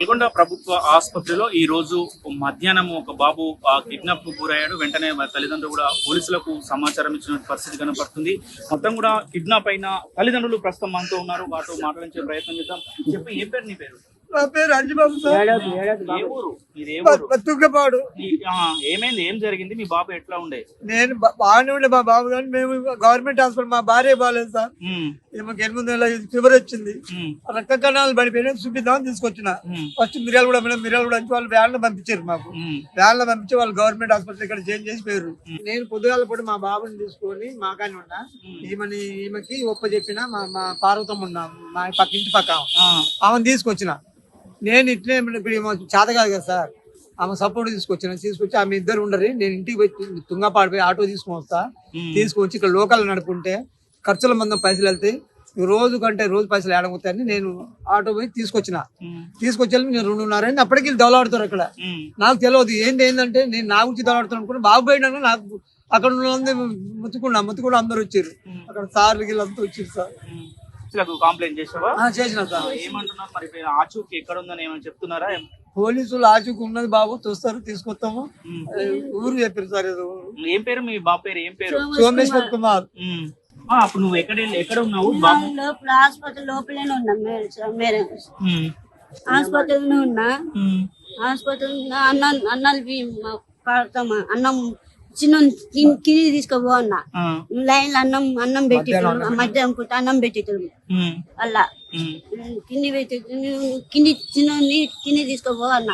నల్గొండ ప్రభుత్వ ఆసుపత్రిలో ఈ రోజు మధ్యాహ్నం ఒక బాబు కిడ్నాప్ కు గురయ్యాడు. వెంటనే వారి తల్లిదండ్రులు కూడా పోలీసులకు సమాచారం ఇచ్చిన పరిస్థితి కనపడుతుంది. మొత్తం కూడా కిడ్నాప్ అయిన తల్లిదండ్రులు ప్రస్తుతం మనతో ఉన్నారు. వాటితో మాట్లాడించే ప్రయత్నం చేద్దాం. చెప్పి ఏం పేరు నీ పేరు? నా పేరు అంజబాబు సార్. ఏ ఊరు? మీరు ఏ ఊరు? తుగ్గపాడు. ఏమైంది? ఏం జరిగింది? మీ బాబు ఎట్లా ఉండే? నేను బాగానే ఉండే మా బాబు, కానీ మేము గవర్నమెంట్ హాస్పిటల్, మా భార్య బాగాలేదు సార్. ఈమెకి 8 నెలల ఫీవర్ వచ్చింది. రక్త కణాలు పడిపోయినా చూపిద్దామని తీసుకొచ్చిన. ఫస్ట్ మిర్యాలు కూడా వచ్చి వాళ్ళు వ్యాన్ లో పంపించారు. మాకు వ్యాన్ లో పంపించి వాళ్ళు గవర్నమెంట్ హాస్పిటల్ ఇక్కడ చేంజ్ చేసి పోయారు. నేను పొద్దుగాల పూట మా బాబుని తీసుకొని మాకాని ఉన్నా. ఈమెకి ఒప్ప చెప్పిన మా పార్వతమ్మ ఉన్నా, మా ఇంటి పక్క ఆమెను తీసుకొచ్చిన. నేను ఇట్లే చేత కాదు కదా సార్, ఆమె సపోర్ట్ తీసుకొచ్చి ఆమె ఇద్దరు ఉండరు. నేను ఇంటికి పోయి తుంగపాడిపోయి ఆటో తీసుకొని వస్తా. తీసుకొచ్చి ఇక్కడ లోకల్ నడుపుకుంటే ఖర్చుల మందం పైసలు వెళ్తాయి, రోజు పైసలు ఏడగొస్తాయని నేను ఆటో పోయి తీసుకొచ్చిన. తీసుకొచ్చి నేను 2:30 అప్పటికి దొలాడుతారు. అక్కడ నాకు తెలియదు ఏంటంటే నేను నా గురించి దొలాడుతాను అనుకున్నా. బాబు పోయినా నాకు అక్కడ ఉన్న ముత్తుకుండా అందరు వచ్చారు. అక్కడ సార్లు వీళ్ళంతా వచ్చారు సార్. కంప్లైంట్ చేసావా? చేసిన సార్. ఏమంటున్నారు మరి? ఆచూకి ఎక్కడ ఉందని ఏమైనా చెప్తున్నారా? పోలీసులు ఆచూకు ఉన్నది బాబు, చూస్తారు, తీసుకొస్తాము ఊరు చెప్పారు సార్. ఏం పేరు మీ బాబు పేరు? ఏం పేరు? సోమేశ్వర్ కుమార్. అప్పుడు నువ్వు ఎక్కడ ఉన్నావు? హాస్పిటల్ లోపలనే ఉన్నా. హాస్పిటల్ ఉన్నా. హాస్పిటల్ అన్నం చిన్న కింది తీసుకోబో అన్న. లైన్ లో అన్నం పెట్టేటోళ్ళు, మధ్యాహ్నం పూట అన్నం పెట్టేటోళ్ళు. అలా కింది తీసుకోబో అన్న.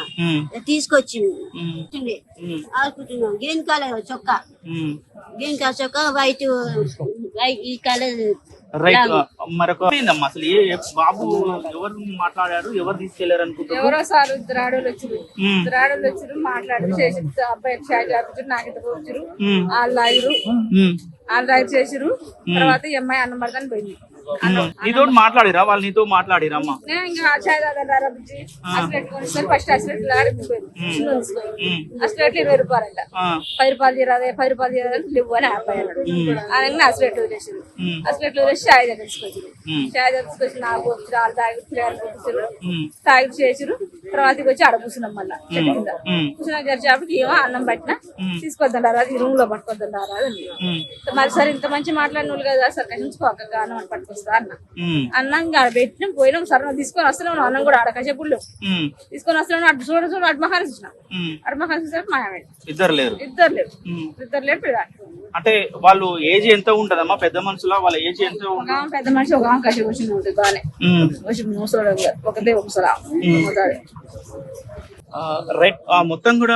తీసుకొచ్చింది ఆడుకుంటున్నాం. గ్రీన్ కలర్ చొక్కా, వైట్ ఈ కలర్. మరొక అసలు బాబు ఎవరు మాట్లాడారు? ఎవరు తీసుకెళ్లారు అనుకుంటున్నారు? ఎవరో సార్ ఇద్దరు ఆడోళ్ళు వచ్చారు మాట్లాడి చేసి అబ్బాయి షాయి చేపించారు. నాకు ఇద్దరు వచ్చారు. వాళ్ళు లాగిరు చేసిరు. తర్వాత ఈ అమ్మాయి అన్నం పడతాను పోయింది. నీతో మాట్లాడిరా? వాళ్ళు నీతో మాట్లాడిరమ్మా? ఇంకా చాయ్ తాగండి అసలు ఫస్ట్ అసలు అసలు 20 రూపాయలంట. 10 రూపాయలు తీరాదే 10 రూపాయలు తీరాదని లేవు అని అబ్బాయి అన్నాడు. ఆయన అసలు వదిలేసారు. అసలు వదిలేసి చాయ్ దగ్గర తీసుకొచ్చారు. చాయ్ దగ్గర తీసుకొచ్చి నాకు వచ్చి వాళ్ళు తాగి చేసారు. తర్వాత వచ్చి ఆడ కూర్చున్నాం. మళ్ళీ చెట్టు కింద కూర్చున్నాక జరిచేపటికి ఏమో అన్నం పట్టినా తీసుకొద్దాం రాదు, ఈ రూమ్ లో పట్టుకొద్దాం రాదు అని. మరి సార్ ఇంత మంచి మాట్లాడిన వాళ్ళు కదా సార్, కట్టించుకోక అన్నం అని పట్టుకొస్తా అన్న. అన్నం పెట్టినాం, పోయినాం. సార్ తీసుకొని వస్తున్నాం. అన్నం కూడా ఆడకసేపుళ్ళు తీసుకొని వస్తున్నాం. అటు చూడ అడ్మహాన్ చూసినాం. అడ్మహాన్ చూసారు మాయమేడు. ఇద్దరు లేరు. అంటే వాళ్ళు ఏజ్ ఎంత ఉంటదమ్మా? పెద్ద మనుషులా? వాళ్ళ ఏజ్ ఎంత? పెద్ద మనిషి ఒక ఆమె కసి కూర్చుని ఉంటుంది బాగానే. ఒకదే ఒకసారి రైట్. మొత్తం కూడా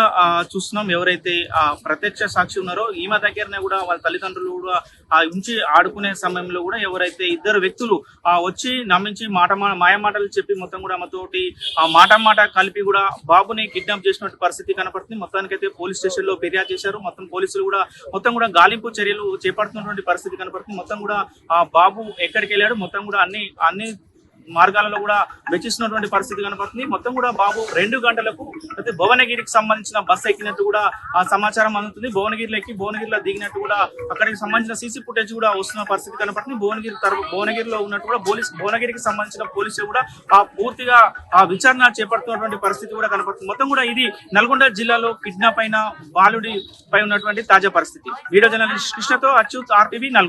చూస్తున్నాం. ఎవరైతే ప్రత్యక్ష సాక్షి ఉన్నారో ఈమె దగ్గరనే కూడా వాళ్ళ తల్లిదండ్రులు కూడా ఉంచి ఆడుకునే సమయంలో కూడా ఎవరైతే ఇద్దరు వ్యక్తులు వచ్చి నమ్మించి మాయమాటలు చెప్పి మొత్తం కూడా ఆమెతోటి మాట కలిపి కూడా బాబుని కిడ్నాప్ చేసినటువంటి పరిస్థితి కనపడుతుంది. మొత్తానికైతే పోలీస్ స్టేషన్ లో ఫిర్యాదు చేశారు. పోలీసులు కూడా గాలింపు చర్యలు చేపడుతున్నటువంటి పరిస్థితి కనపడుతుంది. మొత్తం కూడా బాబు ఎక్కడికి వెళ్ళాడు మొత్తం కూడా అన్ని మార్గాలలో కూడా వెచ్చిస్తున్నటువంటి పరిస్థితి కనపడుతుంది. మొత్తం కూడా బాబు 2 గంటలకు అయితే భువనగిరికి సంబంధించిన బస్సు ఎక్కినట్టు కూడా ఆ సమాచారం అందుతుంది. భువనగిరిలో దిగినట్టు కూడా అక్కడికి సంబంధించిన సీసీ ఫుటేజ్ కూడా వస్తున్న పరిస్థితి కనపడుతుంది. భువనగిరిలో ఉన్నట్టు కూడా భువనగిరికి సంబంధించిన పోలీసులు కూడా పూర్తిగా విచారణ చేపడుతున్నటువంటి పరిస్థితి కూడా కనపడుతుంది. మొత్తం కూడా ఇది నల్గొండ జిల్లాలో కిడ్నాప్ అయిన బాలుడి పై ఉన్నటువంటి తాజా పరిస్థితి. వీడియో జర్నలిస్ట్ కృష్ణతో అచ్యుత్, RTV నల్గొండ.